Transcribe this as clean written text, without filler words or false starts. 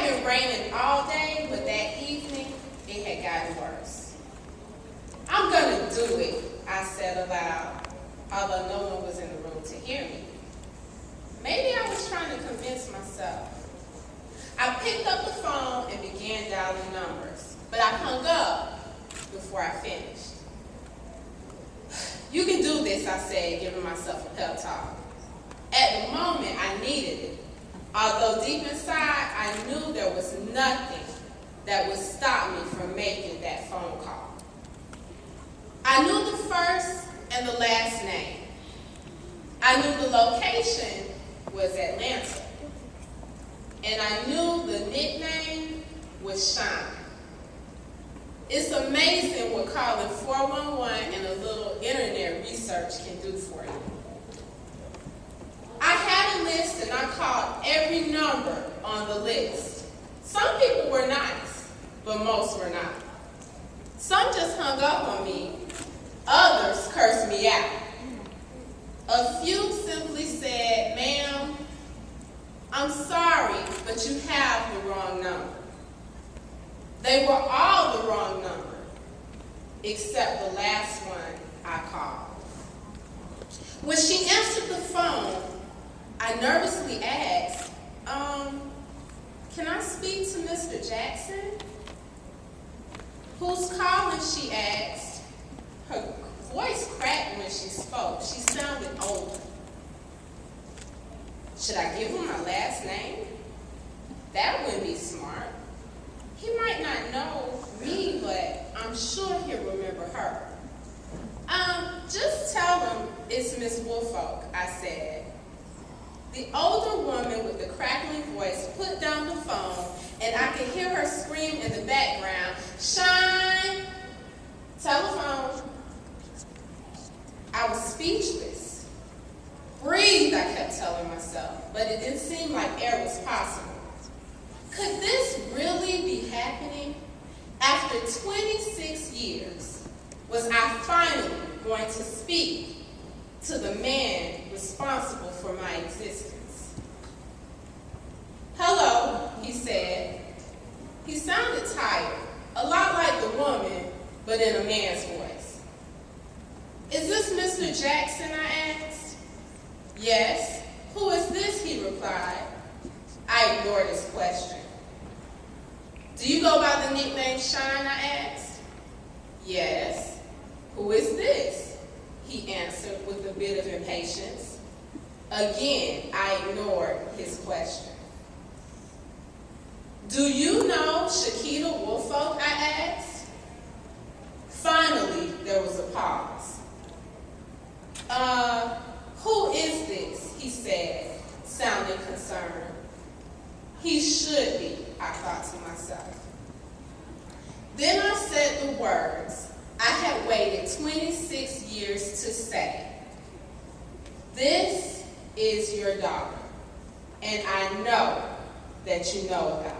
been raining all day, but that evening, it had gotten worse. I'm gonna do it, I said aloud, although no one was in the room to hear me. Maybe I was trying to convince myself. I picked up the phone and began dialing numbers, but I hung up before I finished. You can do this, I said, giving myself a pep talk. At the moment, I needed it. Although deep inside, I knew there was nothing that would stop me from making that phone call. I knew the first and the last name. I knew the location was Atlanta. And I knew the nickname was Shine. It's amazing what calling 411 and a little internet research can do for you. I had a list and I called every number on the list. Some people were nice, but most were not. Some just hung up on me. Others cursed me out. A few simply said, "Ma'am, I'm sorry, but you have the wrong number." They were all the wrong number, except the last one I called. When she answered the phone, I nervously asked, "Can I speak to Mr. Jackson?" "Who's calling?" she asked. Her voice cracked when she spoke. She sounded older. Should I give him my last name? That wouldn't be smart. He might not know me, but I'm sure he'll remember her. Just tell him it's Miss Wolfolk," I said. The older woman with the crackling voice put down the phone, and I could hear her scream in the background, "Shine! Telephone!" I was speechless. "Breathe," I kept telling myself, but it didn't seem like air was possible. Could this really be happening? After 26 years, was I finally going to speak to the man responsible for my existence? "Hello," he said. He sounded tired, a lot like the woman, but in a man's voice. "Is this Mr. Jackson?" I asked. "Yes." "Who is this?" he replied. I ignored his question. "Do you go by the nickname Shine?" I asked. "Yes." "Who is this?" he answered with a bit of impatience. Again, I ignored his question. "Do you know Shakita Wolfolk?" I asked. Finally, there was a pause. Who is this?" he said, sounding concerned. He should be, I thought to myself. Then I said the words I had waited 26 years to say. "This is your daughter, and I know that you know about